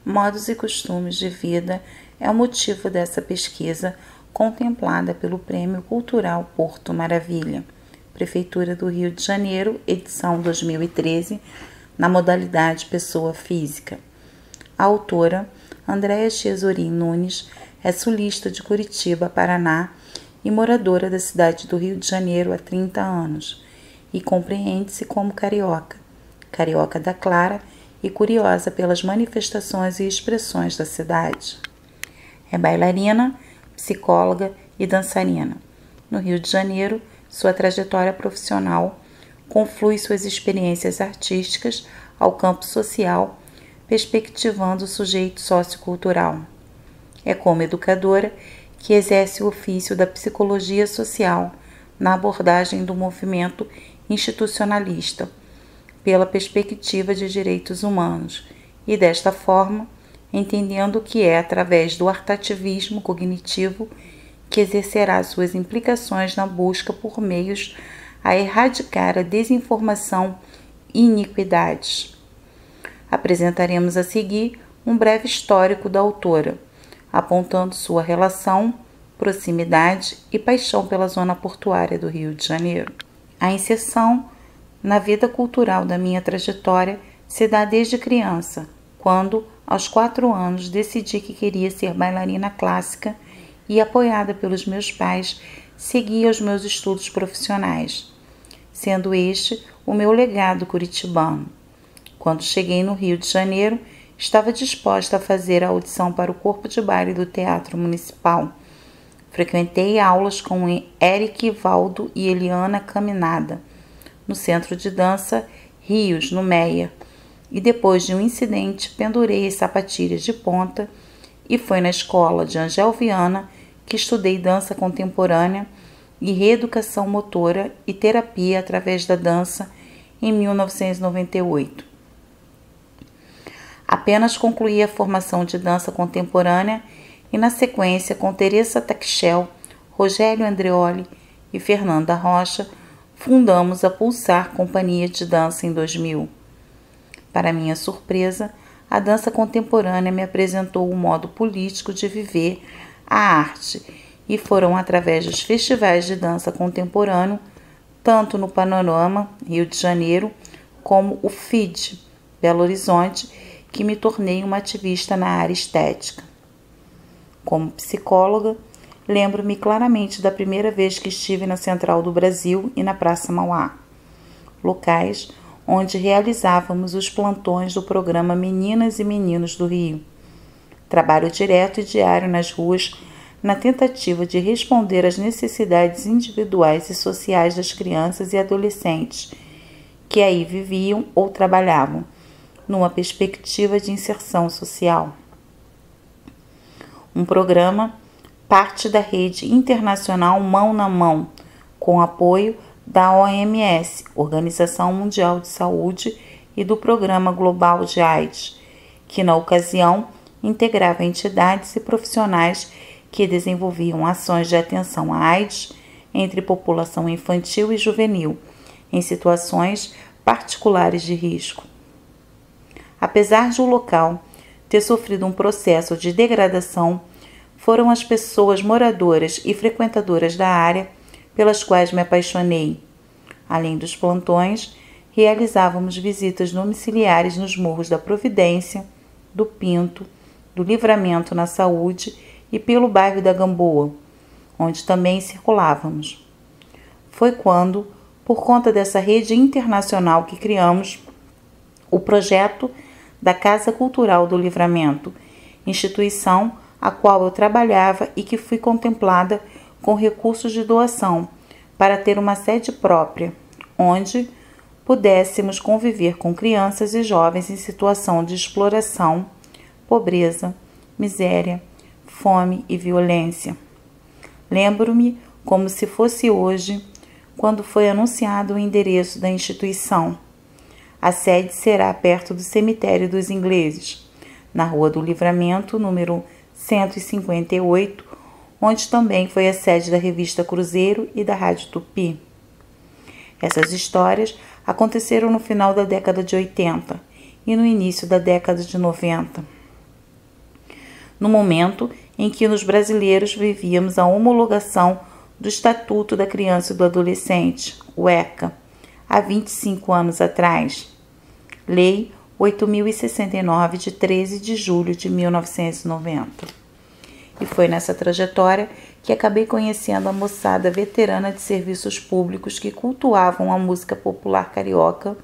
modos e costumes de vida é o motivo dessa pesquisa contemplada pelo Prêmio Cultural Porto Maravilha, Prefeitura do Rio de Janeiro, edição 2013, na modalidade Pessoa Física. A autora, Andréa Chesorim Nunes, é sulista de Curitiba, Paraná, e moradora da cidade do Rio de Janeiro há 30 anos, e compreende-se como carioca da Clara e curiosa pelas manifestações e expressões da cidade. É bailarina, psicóloga e dançarina. No Rio de Janeiro, sua trajetória profissional conflui suas experiências artísticas ao campo social, perspectivando o sujeito sociocultural. É como educadora que exerce o ofício da psicologia social na abordagem do movimento institucionalista pela perspectiva de direitos humanos e, desta forma, entendendo que é através do artativismo cognitivo que exercerá suas implicações na busca por meios a erradicar a desinformação e iniquidades. Apresentaremos a seguir um breve histórico da autora, apontando sua relação, proximidade e paixão pela zona portuária do Rio de Janeiro. A inserção na vida cultural da minha trajetória se dá desde criança, quando, aos 4 anos, decidi que queria ser bailarina clássica e, apoiada pelos meus pais, seguia os meus estudos profissionais, sendo este o meu legado curitibano. Quando cheguei no Rio de Janeiro, estava disposta a fazer a audição para o corpo de baile do Teatro Municipal. Frequentei aulas com Eric Valdo e Eliana Caminada, no Centro de Dança Rios, no Meia, e depois de um incidente pendurei as sapatilhas de ponta e foi na escola de Angel Viana que estudei dança contemporânea e reeducação motora e terapia através da dança em 1998. Apenas concluí a formação de dança contemporânea e, na sequência, com Teresa Taxel, Rogério Andreoli e Fernanda Rocha, fundamos a Pulsar Companhia de Dança em 2000. Para minha surpresa, a dança contemporânea me apresentou o modo político de viver a arte e foram através dos festivais de dança contemporâneo, tanto no Panorama, Rio de Janeiro, como o FID, Belo Horizonte, que me tornei uma ativista na área estética. Como psicóloga, lembro-me claramente da primeira vez que estive na Central do Brasil e na Praça Mauá, locais onde realizávamos os plantões do programa Meninas e Meninos do Rio. Trabalho direto e diário nas ruas na tentativa de responder às necessidades individuais e sociais das crianças e adolescentes que aí viviam ou trabalhavam, numa perspectiva de inserção social. Um programa parte da rede internacional Mão na Mão, com apoio da OMS, Organização Mundial de Saúde, e do Programa Global de AIDS, que na ocasião integrava entidades e profissionais que desenvolviam ações de atenção à AIDS entre população infantil e juvenil, em situações particulares de risco. Apesar de o local ter sofrido um processo de degradação, foram as pessoas moradoras e frequentadoras da área pelas quais me apaixonei. Além dos plantões, realizávamos visitas domiciliares nos morros da Providência, do Pinto, do Livramento na Saúde e pelo bairro da Gamboa, onde também circulávamos. Foi quando, por conta dessa rede internacional que criamos, o projeto da Casa Cultural do Livramento, instituição a qual eu trabalhava e que fui contemplada com recursos de doação para ter uma sede própria, onde pudéssemos conviver com crianças e jovens em situação de exploração, pobreza, miséria, fome e violência. Lembro-me como se fosse hoje, quando foi anunciado o endereço da instituição. A sede será perto do Cemitério dos Ingleses, na Rua do Livramento, número 158, onde também foi a sede da revista Cruzeiro e da Rádio Tupi. Essas histórias aconteceram no final da década de 80 e no início da década de 90. no momento em que nos brasileiros vivíamos a homologação do Estatuto da Criança e do Adolescente, o ECA, há 25 anos atrás. Lei 8.069, de 13 de julho de 1990. E foi nessa trajetória que acabei conhecendo a moçada veterana de serviços públicos que cultuavam a música popular carioca,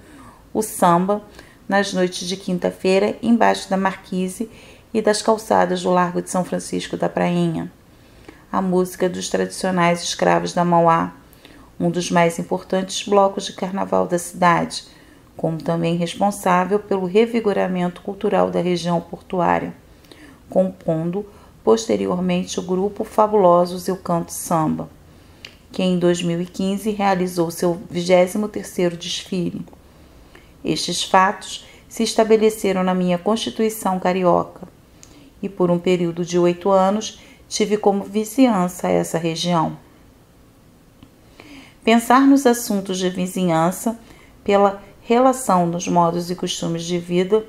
o samba, nas noites de quinta-feira, embaixo da marquise e das calçadas do Largo de São Francisco da Prainha. A música dos tradicionais escravos da Mauá, um dos mais importantes blocos de carnaval da cidade, como também responsável pelo revigoramento cultural da região portuária, compondo posteriormente o grupo Fabulosos e o Canto Samba, que em 2015 realizou seu 23º desfile. Estes fatos se estabeleceram na minha Constituição carioca e por um período de 8 anos tive como vizinhança essa região. Pensar nos assuntos de vizinhança pela relação nos modos e costumes de vida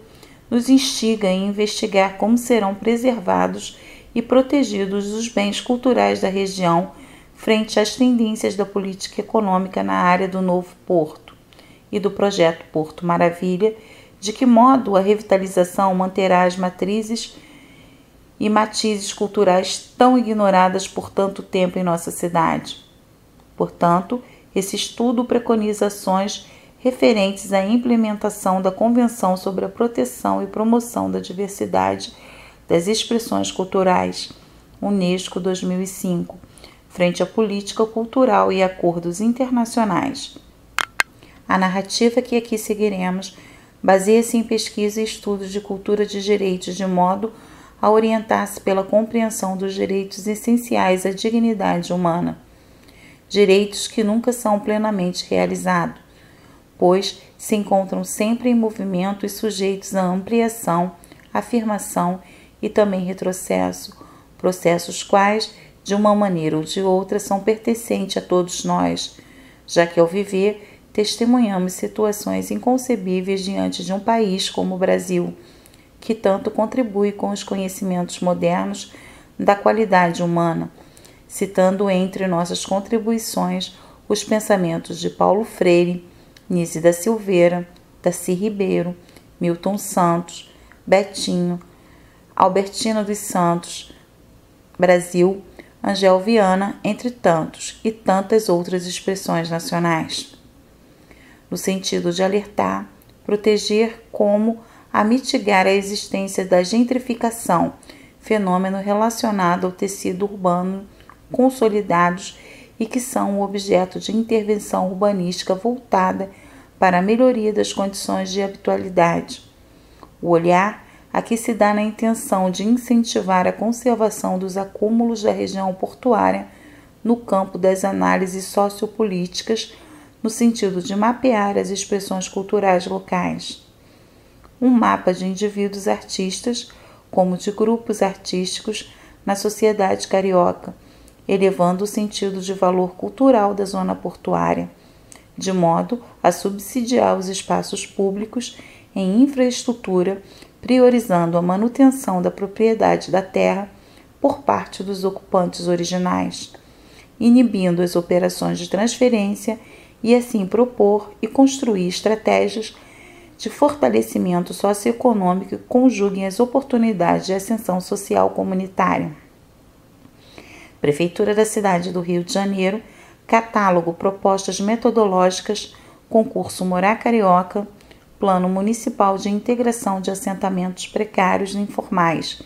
nos instiga a investigar como serão preservados e protegidos os bens culturais da região frente às tendências da política econômica na área do novo porto e do projeto Porto Maravilha, de que modo a revitalização manterá as matrizes e matizes culturais tão ignoradas por tanto tempo em nossa cidade. Portanto, esse estudo preconiza ações referentes à implementação da Convenção sobre a Proteção e Promoção da Diversidade das Expressões Culturais, Unesco 2005, frente à política cultural e acordos internacionais. A narrativa que aqui seguiremos baseia-se em pesquisa e estudos de cultura de direitos, de modo a orientar-se pela compreensão dos direitos essenciais à dignidade humana, direitos que nunca são plenamente realizados, pois se encontram sempre em movimento e sujeitos à ampliação, afirmação e também retrocesso, processos quais, de uma maneira ou de outra, são pertencentes a todos nós, já que ao viver testemunhamos situações inconcebíveis diante de um país como o Brasil, que tanto contribui com os conhecimentos modernos da qualidade humana, citando entre nossas contribuições os pensamentos de Paulo Freire, Nise da Silveira, Darcy Ribeiro, Milton Santos, Betinho, Albertina dos Santos, Brasil, Angel Viana, entre tantos, e tantas outras expressões nacionais, no sentido de alertar, proteger como a mitigar a existência da gentrificação, fenômeno relacionado ao tecido urbano consolidados e que são o objeto de intervenção urbanística voltada para a melhoria das condições de habitualidade. O olhar aqui se dá na intenção de incentivar a conservação dos acúmulos da região portuária no campo das análises sociopolíticas, no sentido de mapear as expressões culturais locais. Um mapa de indivíduos artistas, como de grupos artísticos, na sociedade carioca, elevando o sentido de valor cultural da zona portuária, de modo a subsidiar os espaços públicos em infraestrutura, priorizando a manutenção da propriedade da terra por parte dos ocupantes originais, inibindo as operações de transferência e assim propor e construir estratégias de fortalecimento socioeconômico que conjuguem as oportunidades de ascensão social comunitária. Prefeitura da cidade do Rio de Janeiro, catálogo Propostas Metodológicas, concurso Morar Carioca, Plano Municipal de Integração de Assentamentos Precários e Informais,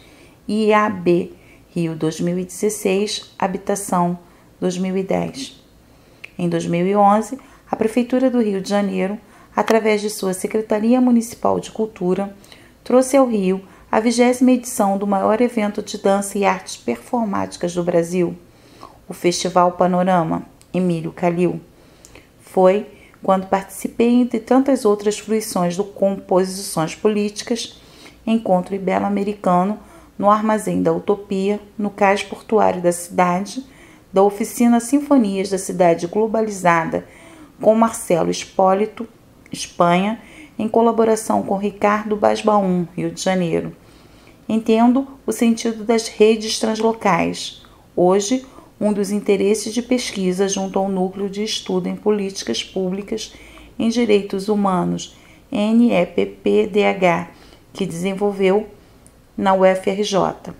IAB, Rio 2016, Habitação 2010. Em 2011, a Prefeitura do Rio de Janeiro, através de sua Secretaria Municipal de Cultura, trouxe ao Rio a 20ª edição do maior evento de dança e artes performáticas do Brasil, o Festival Panorama, Emílio Calil. Foi quando participei, entre tantas outras fruições do Composições Políticas, Encontro Ibero-Americano, no Armazém da Utopia, no Cais Portuário da cidade, da Oficina Sinfonias da Cidade Globalizada, com Marcelo Espólito, Espanha, em colaboração com Ricardo Basbaum, Rio de Janeiro, Entendo o sentido das redes translocais. Hoje, um dos interesses de pesquisa junto ao Núcleo de Estudo em Políticas Públicas em Direitos Humanos, NEPPDH, que desenvolveu na UFRJ.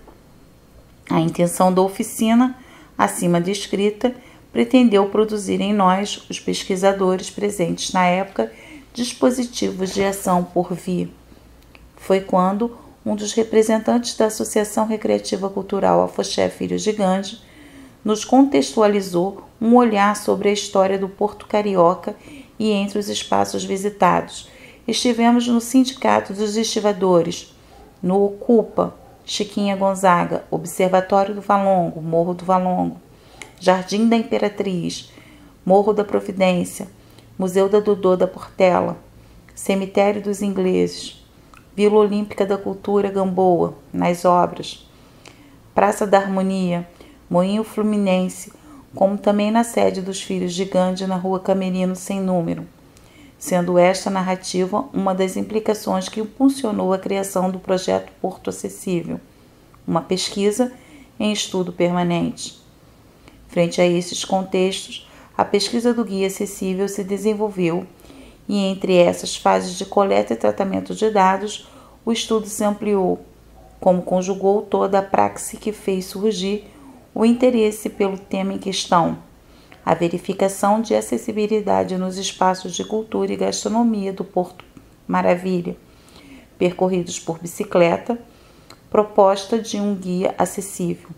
A intenção da oficina, acima descrita, pretendeu produzir em nós, os pesquisadores presentes na época, dispositivos de ação por vir. Foi quando um dos representantes da Associação Recreativa Cultural Afoxé Filhos de Gandhi nos contextualizou um olhar sobre a história do Porto Carioca e entre os espaços visitados. Estivemos no Sindicato dos Estivadores, no Ocupa, Chiquinha Gonzaga, Observatório do Valongo, Morro do Valongo, Jardim da Imperatriz, Morro da Providência, Museu da Dodô da Portela, Cemitério dos Ingleses, Vila Olímpica da Cultura Gamboa, nas obras, Praça da Harmonia, Moinho Fluminense, como também na sede dos Filhos de Gandhi na Rua Camerino Sem Número, sendo esta narrativa uma das implicações que impulsionou a criação do projeto Porto Acessível, uma pesquisa em estudo permanente. Frente a esses contextos, a pesquisa do Guia Acessível se desenvolveu e entre essas fases de coleta e tratamento de dados, o estudo se ampliou, como conjugou toda a praxe que fez surgir o interesse pelo tema em questão, a verificação de acessibilidade nos espaços de cultura e gastronomia do Porto Maravilha, percorridos por bicicleta, proposta de um guia acessível.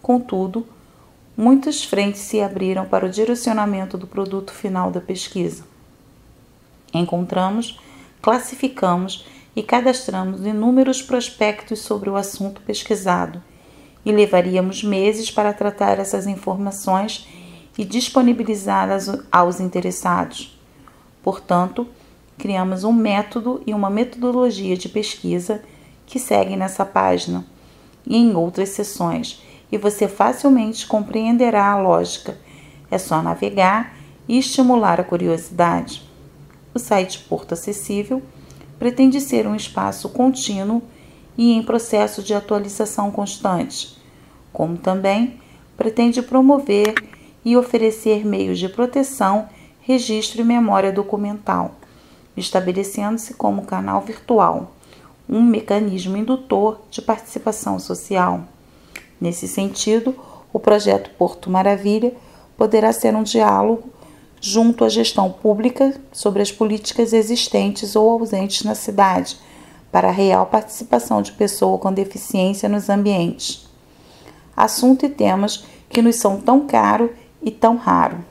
Contudo, muitas frentes se abriram para o direcionamento do produto final da pesquisa. Encontramos, classificamos e cadastramos inúmeros prospectos sobre o assunto pesquisado e levaríamos meses para tratar essas informações e disponibilizá-las aos interessados. Portanto, criamos um método e uma metodologia de pesquisa que seguem nessa página e em outras seções, e você facilmente compreenderá a lógica. É só navegar e estimular a curiosidade. O site Porto Acessível pretende ser um espaço contínuo e em processo de atualização constante, como também pretende promover e oferecer meios de proteção, registro e memória documental, estabelecendo-se como canal virtual, um mecanismo indutor de participação social. Nesse sentido, o projeto Porto Maravilha poderá ser um diálogo junto à gestão pública sobre as políticas existentes ou ausentes na cidade, para a real participação de pessoa com deficiência nos ambientes. Assunto e temas que nos são tão caro e tão raro.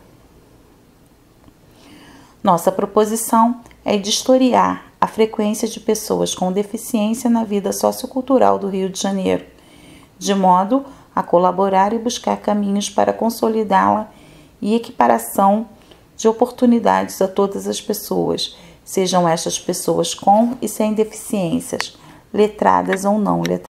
Nossa proposição é de historiar a frequência de pessoas com deficiência na vida sociocultural do Rio de Janeiro, de modo a colaborar e buscar caminhos para consolidá-la e equiparação de oportunidades a todas as pessoas, sejam estas pessoas com e sem deficiências, letradas ou não letradas.